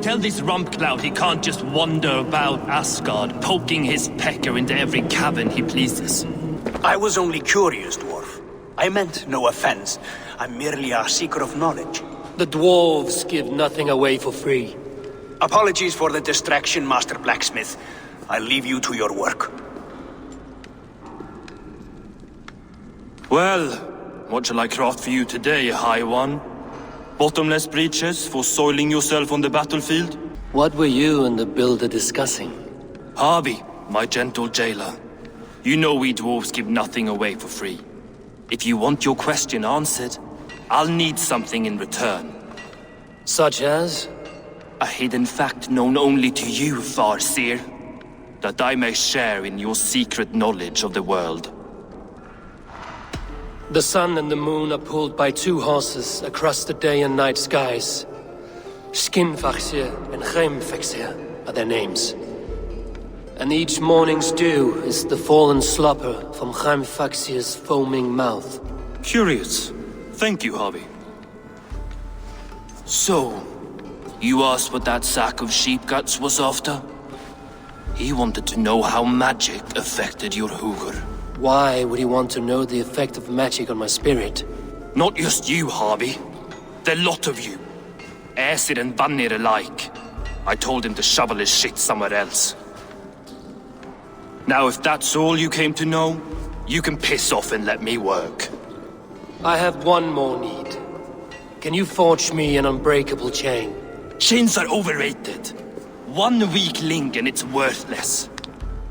Tell this rump cloud he can't just wander about Asgard, poking his pecker into every cavern he pleases. I was only curious, dwarf. I meant no offense. I'm merely a seeker of knowledge. The dwarves give nothing away for free. Apologies for the distraction, Master Blacksmith. I'll leave you to your work. Well, what shall I craft for you today, High One? Bottomless breeches for soiling yourself on the battlefield? What were you and the builder discussing? Harvey, my gentle jailer. You know we dwarves give nothing away for free. If you want your question answered, I'll need something in return. Such as? A hidden fact known only to you, Farseer. That I may share in your secret knowledge of the world. The sun and the moon are pulled by two horses across the day and night skies. Skinfaxir and Heimfaxir are their names. And each morning's dew is the fallen slopper from Heimfaxir's foaming mouth. Curious. Thank you, Harvey. So, you asked what that sack of sheep guts was after? He wanted to know how magic affected your Hugr. Why would he want to know the effect of magic on my spirit? Not just you, Harvey. The lot of you. Aesir and Vanir alike. I told him to shovel his shit somewhere else. Now if that's all you came to know, you can piss off and let me work. I have one more need. Can you forge me an unbreakable chain? Chains are overrated. One weak link and it's worthless.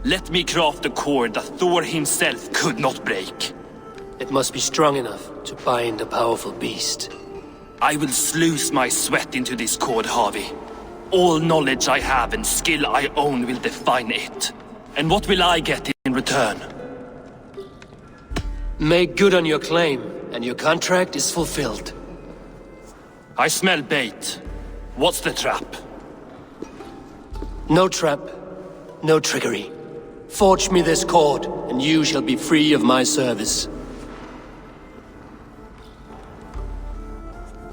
Let me craft a cord that Thor himself could not break. It must be strong enough to bind a powerful beast. I will sluice my sweat into this cord, Harvey. All knowledge I have and skill I own will define it. And what will I get in return? Make good on your claim, and your contract is fulfilled. I smell bait. What's the trap? No trap, no trickery. Forge me this cord, and you shall be free of my service.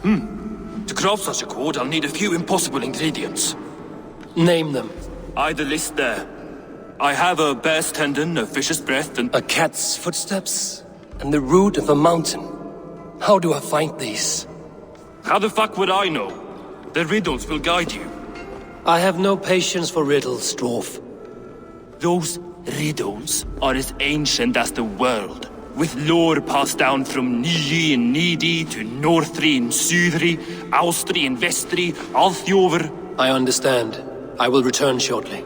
To craft such a cord, I'll need a few impossible ingredients. Name them. The list there. I have a bear's tendon, a fish's breath, and... A cat's footsteps, and the root of a mountain. How do I find these? How the fuck would I know? The riddles will guide you. I have no patience for riddles, dwarf. Those riddles are as ancient as the world, with lore passed down from Niji and Nidi to Northri and Sudri, Austri and Vestri, Althjover. I understand. I will return shortly.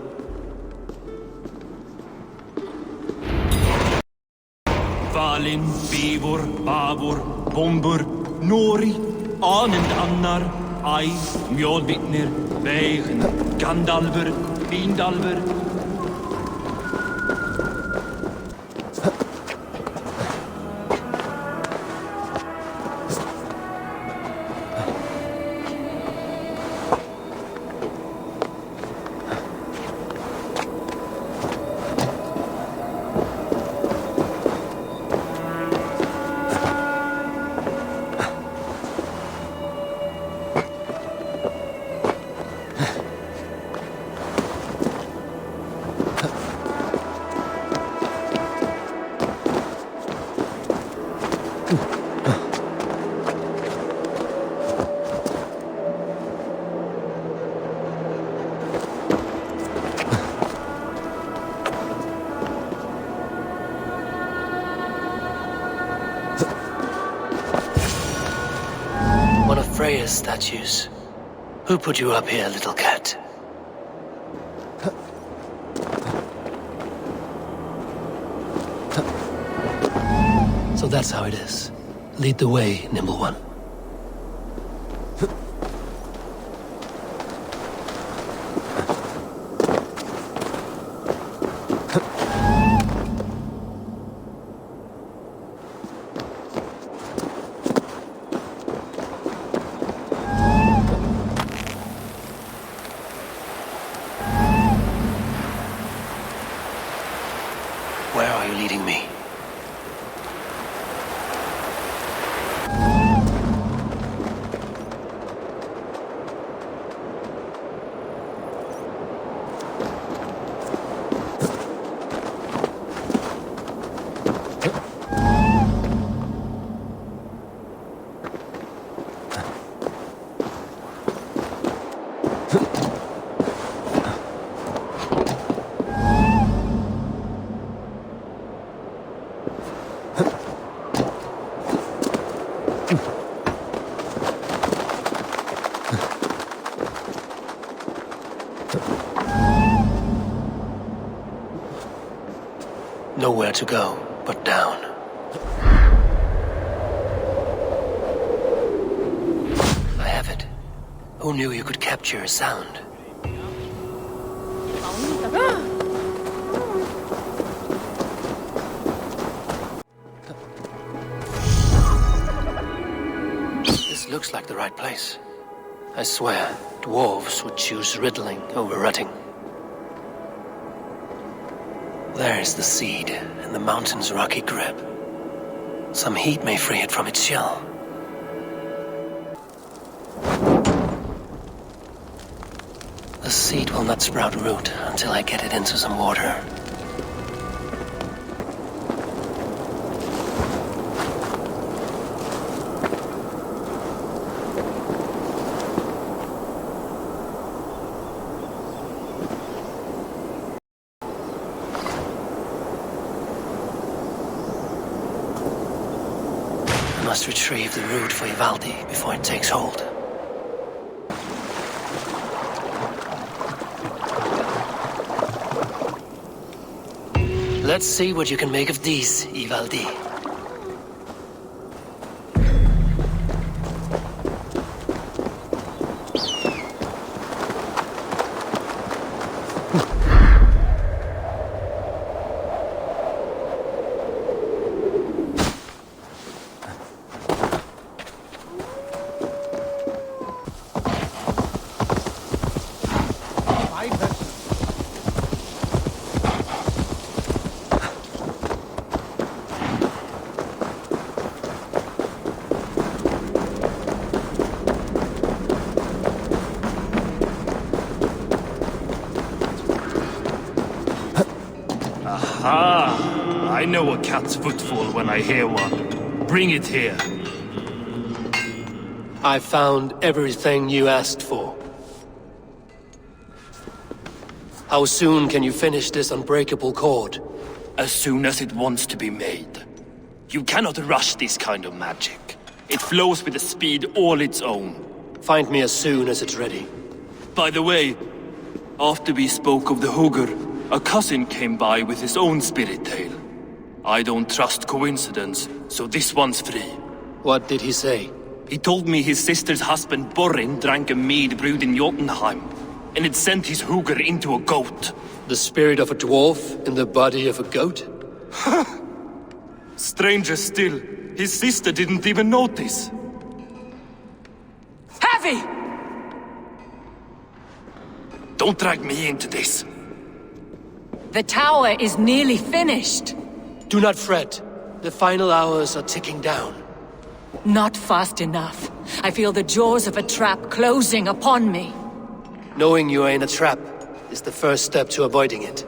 Valin, Eivor, Bavor, Bombur, Nori, Anand Annar, Ai, Mjolvitnir, Veigen, Gandalver, Vindalver. One of Freya's statues. Who put you up here, little cat? So that's how it is. Lead the way, nimble one. Where are you leading me? Nowhere to go but down. I have it. Who knew you could capture a sound? This looks like the right place. I swear, dwarves would choose riddling over rutting. There is the seed in the mountain's rocky grip. Some heat may free it from its shell. The seed will not sprout root until I get it into some water. I must retrieve the root for Ivaldi before it takes hold. Let's see what you can make of these, Ivaldi. I know a cat's footfall when I hear one. Bring it here. I found everything you asked for. How soon can you finish this unbreakable cord? As soon as it wants to be made. You cannot rush this kind of magic. It flows with a speed all its own. Find me as soon as it's ready. By the way, after we spoke of the Hugr, a cousin came by with his own spirit tale. I don't trust coincidence, so this one's free. What did he say? He told me his sister's husband Borin drank a mead brewed in Jotunheim, and it sent his Hugr into a goat. The spirit of a dwarf in the body of a goat? Stranger still, his sister didn't even notice. Heavy! Don't drag me into this. The tower is nearly finished. Do not fret. The final hours are ticking down. Not fast enough. I feel the jaws of a trap closing upon me. Knowing you are in a trap is the first step to avoiding it.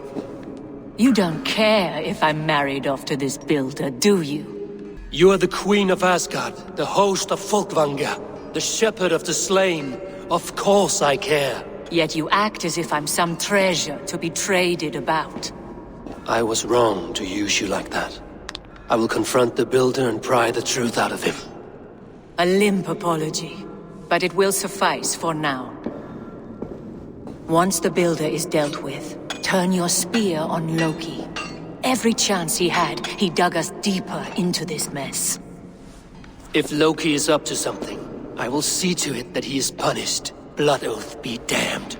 You don't care if I'm married off to this builder, do you? You are the queen of Asgard, the host of Folkvanga, the shepherd of the slain. Of course I care. Yet you act as if I'm some treasure to be traded about. I was wrong to use you like that. I will confront the builder and pry the truth out of him. A limp apology, but it will suffice for now. Once the builder is dealt with, turn your spear on Loki. Every chance he had, he dug us deeper into this mess. If Loki is up to something, I will see to it that he is punished. Blood Oath be damned.